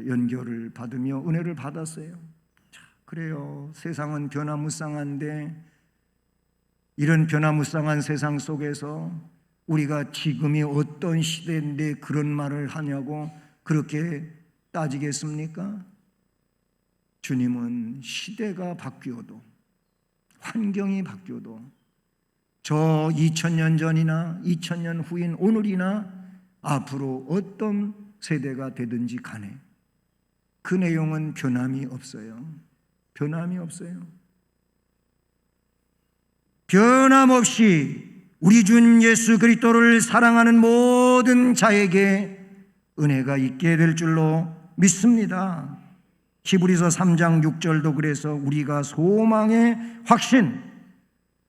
연결을 받으며 은혜를 받았어요. 자, 그래요. 세상은 변화무쌍한데 이런 변화무쌍한 세상 속에서 우리가 지금이 어떤 시대인데 그런 말을 하냐고 그렇게 따지겠습니까? 주님은 시대가 바뀌어도, 환경이 바뀌어도, 저 2000년 전이나 2000년 후인 오늘이나 앞으로 어떤 세대가 되든지 간에 그 내용은 변함이 없어요. 변함이 없어요. 변함없이 우리 주님 예수 그리스도를 사랑하는 모든 자에게 은혜가 있게 될 줄로 믿습니다. 히브리서 3장 6절도 그래서 우리가 소망의 확신,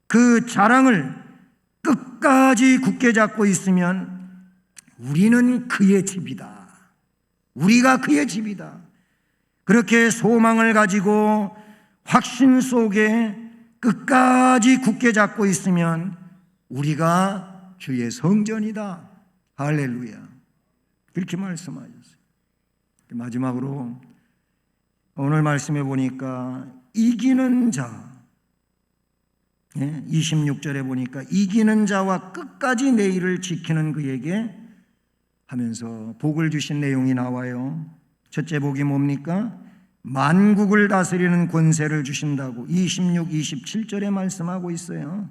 그 자랑을 끝까지 굳게 잡고 있으면 우리는 그의 집이다. 우리가 그의 집이다. 그렇게 소망을 가지고 확신 속에 끝까지 굳게 잡고 있으면 우리가 주의 성전이다. 할렐루야. 그렇게 말씀하셨어요. 마지막으로 오늘 말씀해 보니까 이기는 자, 26절에 보니까 이기는 자와 끝까지 내 일을 지키는 그에게 하면서 복을 주신 내용이 나와요. 첫째 복이 뭡니까? 만국을 다스리는 권세를 주신다고 26, 27절에 말씀하고 있어요.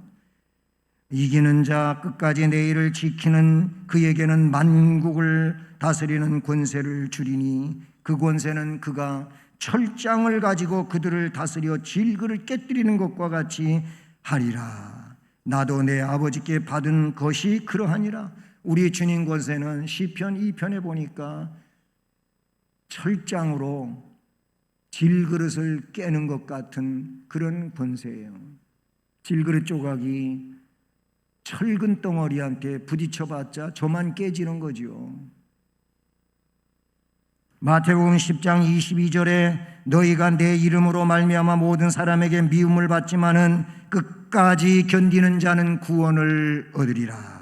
이기는 자, 끝까지 내 일을 지키는 그에게는 만국을 다스리는 권세를 주리니 그 권세는 그가 철장을 가지고 그들을 다스려 질그를 깨뜨리는 것과 같이 하리라. 나도 내 아버지께 받은 것이 그러하니라. 우리 주님 권세는 시편 2편에 보니까 철장으로 질그릇을 깨는 것 같은 그런 권세예요. 질그릇 조각이 철근 덩어리한테 부딪혀봤자 저만 깨지는 거죠. 마태복음 10장 22절에 너희가 내 이름으로 말미암아 모든 사람에게 미움을 받지만은 끝까지 견디는 자는 구원을 얻으리라.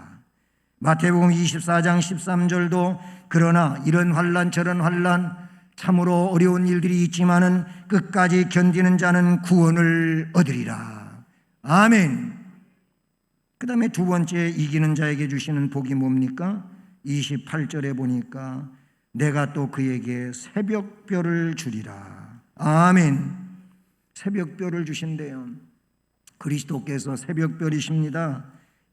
마태복음 24장 13절도 그러나 이런 환난 저런 환난 참으로 어려운 일들이 있지만은 끝까지 견디는 자는 구원을 얻으리라. 아멘. 그 다음에 두 번째 이기는 자에게 주시는 복이 뭡니까? 28절에 보니까 내가 또 그에게 새벽별을 주리라. 아멘. 새벽별을 주신대요. 그리스도께서 새벽별이십니다.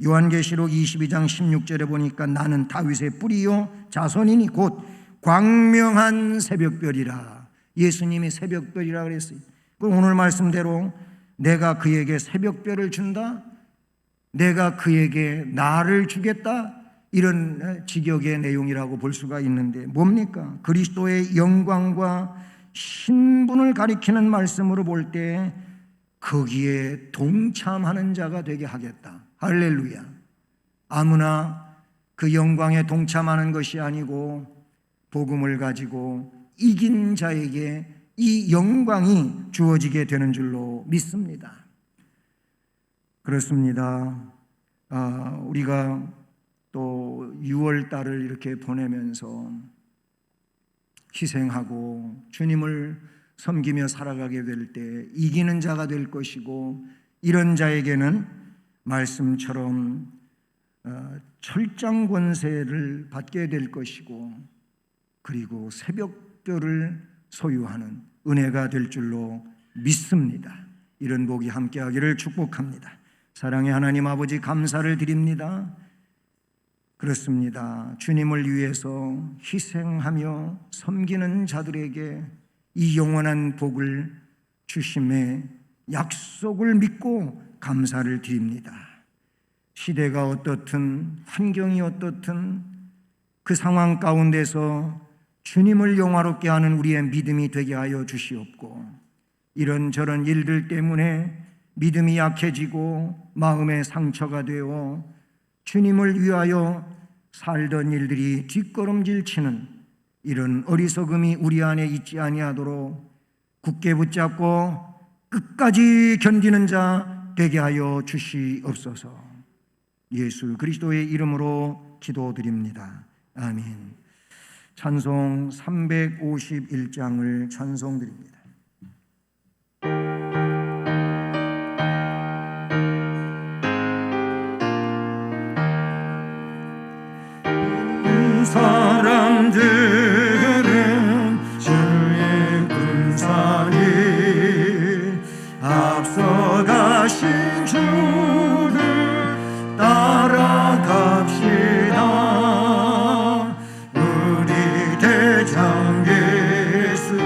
요한계시록 22장 16절에 보니까 나는 다윗의 뿌리요 자손이니 곧 광명한 새벽별이라. 예수님이 새벽별이라 그랬어요. 그럼 오늘 말씀대로 내가 그에게 새벽별을 준다, 내가 그에게 나를 주겠다, 이런 직역의 내용이라고 볼 수가 있는데 뭡니까? 그리스도의 영광과 신분을 가리키는 말씀으로 볼 때 거기에 동참하는 자가 되게 하겠다. 할렐루야. 아무나 그 영광에 동참하는 것이 아니고 복음을 가지고 이긴 자에게 이 영광이 주어지게 되는 줄로 믿습니다. 그렇습니다. 우리가 또 6월 달을 이렇게 보내면서 희생하고 주님을 섬기며 살아가게 될 때 이기는 자가 될 것이고, 이런 자에게는 말씀처럼 철장 권세를 받게 될 것이고, 그리고 새벽별을 소유하는 은혜가 될 줄로 믿습니다. 이런 복이 함께하기를 축복합니다. 사랑의 하나님 아버지, 감사를 드립니다. 그렇습니다. 주님을 위해서 희생하며 섬기는 자들에게 이 영원한 복을 주심의 약속을 믿고 감사를 드립니다. 시대가 어떻든 환경이 어떻든 그 상황 가운데서 주님을 영화롭게 하는 우리의 믿음이 되게 하여 주시옵고, 이런저런 일들 때문에 믿음이 약해지고 마음의 상처가 되어 주님을 위하여 살던 일들이 뒷걸음질 치는 이런 어리석음이 우리 안에 있지 아니하도록 굳게 붙잡고 끝까지 견디는 자 되게 하여 주시옵소서. 예수 그리스도의 이름으로 기도드립니다. 아멘. 찬송 351장을 찬송드립니다. 사람들은 주의 군사니 앞서가신 주를 따라갑시다. 우리 대장 예수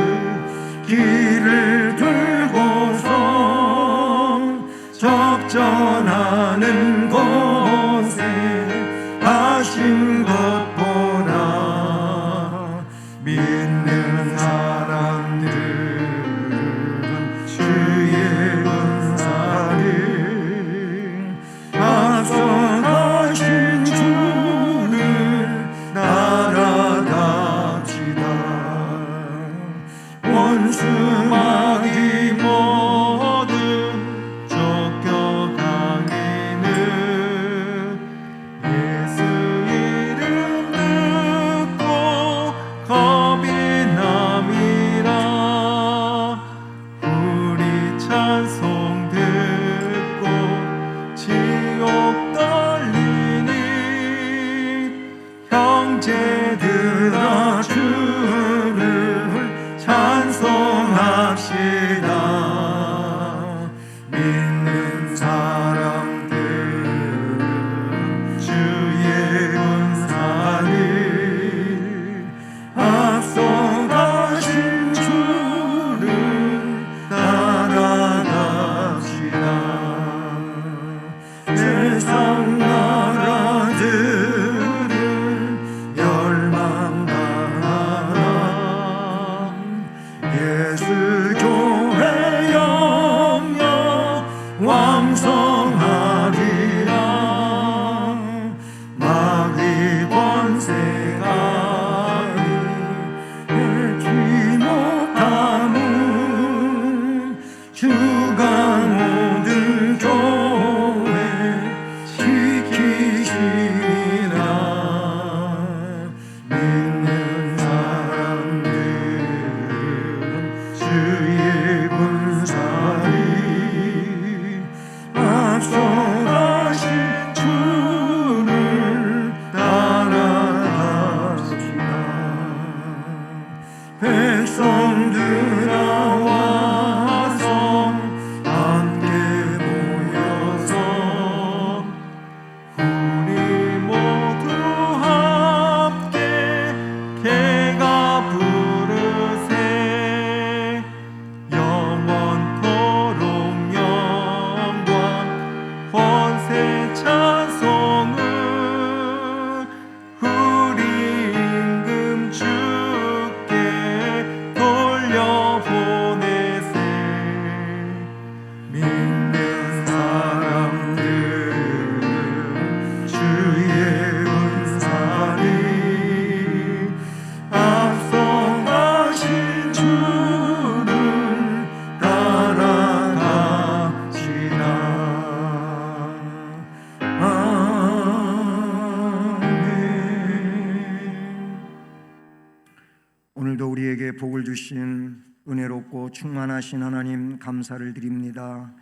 우리에게 복을 주신 은혜롭고 충만하신 하나님 감사를 드립니다.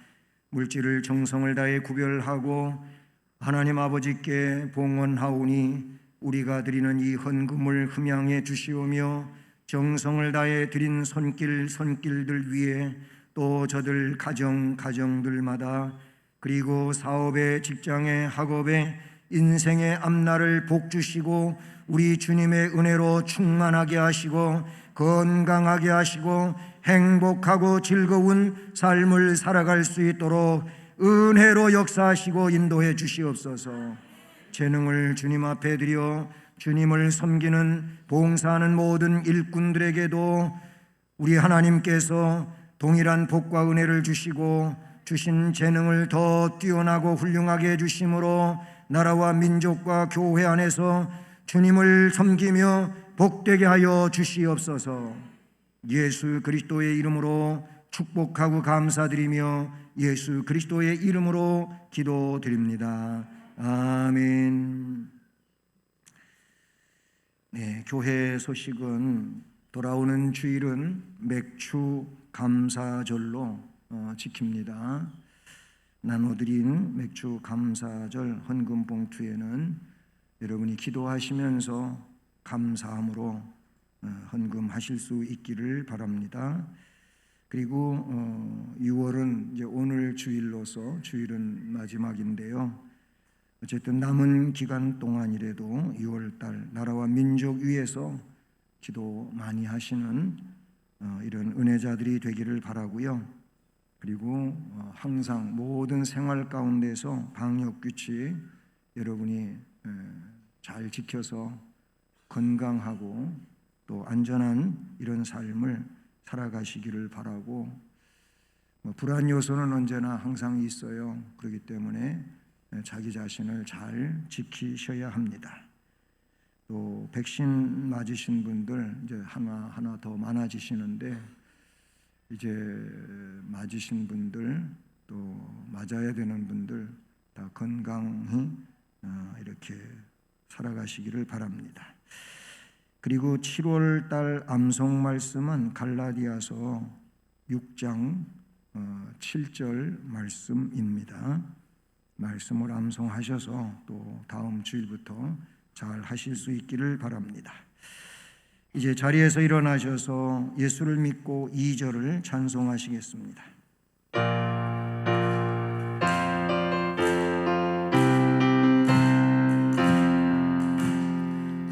물질을 정성을 다해 구별하고 하나님 아버지께 봉헌하오니 우리가 드리는 이 헌금을 흠양해 주시오며 정성을 다해 드린 손길들 위에 또 저들 가정들마다 그리고 사업에 직장에 학업에 인생의 앞날을 복 주시고 우리 주님의 은혜로 충만하게 하시고 건강하게 하시고 행복하고 즐거운 삶을 살아갈 수 있도록 은혜로 역사하시고 인도해 주시옵소서. 재능을 주님 앞에 드려 주님을 섬기는 봉사하는 모든 일꾼들에게도 우리 하나님께서 동일한 복과 은혜를 주시고 주신 재능을 더 뛰어나고 훌륭하게 해주심으로 나라와 민족과 교회 안에서 주님을 섬기며 복되게 하여 주시옵소서. 예수 그리스도의 이름으로 축복하고 감사드리며 예수 그리스도의 이름으로 기도드립니다. 아멘. 네, 교회 소식은 돌아오는 주일은 맥주 감사절로 지킵니다. 나눠드린 맥주 감사절 헌금 봉투에는 여러분이 기도하시면서 감사함으로 헌금하실 수 있기를 바랍니다. 그리고 6월은 이제 오늘 주일로서 주일은 마지막인데요. 어쨌든 남은 기간 동안이라도 6월달 나라와 민족 위해서 기도 많이 하시는 이런 은혜자들이 되기를 바라고요. 그리고 항상 모든 생활 가운데서 방역 규칙 여러분이 잘 지켜서 건강하고 또 안전한 이런 삶을 살아가시기를 바라고, 불안 요소는 언제나 항상 있어요. 그렇기 때문에 자기 자신을 잘 지키셔야 합니다. 또 백신 맞으신 분들 이제 하나 더 많아지시는데 이제 맞으신 분들 또 맞아야 되는 분들 다 건강히 이렇게 살아가시기를 바랍니다. 그리고 7월 달 암송 말씀은 갈라디아서 6장 7절 말씀입니다. 말씀을 암송하셔서 또 다음 주일부터 잘 하실 수 있기를 바랍니다. 이제 자리에서 일어나셔서 예수를 믿고 2절을 찬송하시겠습니다.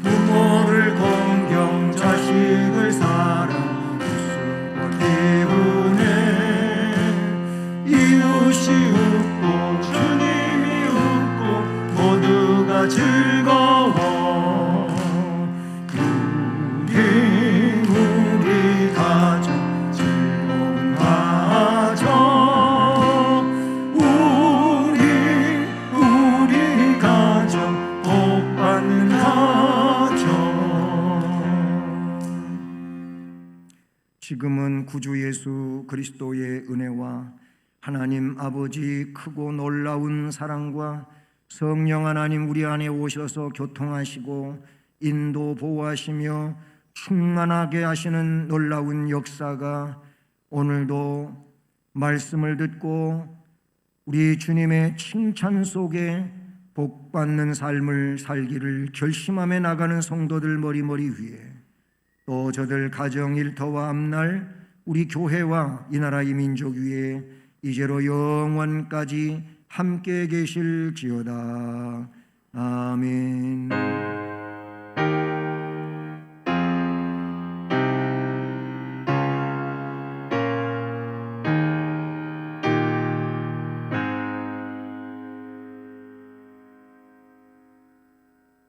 부모를 공경 자식을 사랑 웃음과 기분에 이웃이 웃고 주님이 웃고 모두가 즐거워. 우리 가정 즐거운 가정 우리 가정 복받는 가정. 지금은 구주 예수 그리스도의 은혜와 하나님 아버지 크고 놀라운 사랑과 성령 하나님 우리 안에 오셔서 교통하시고 인도 보호하시며 충만하게 하시는 놀라운 역사가 오늘도 말씀을 듣고 우리 주님의 칭찬 속에 복받는 삶을 살기를 결심하며 나가는 성도들 머리머리 위에 또 저들 가정 일터와 앞날 우리 교회와 이 나라 이 민족 위에 이제로 영원까지 함께 계실지어다.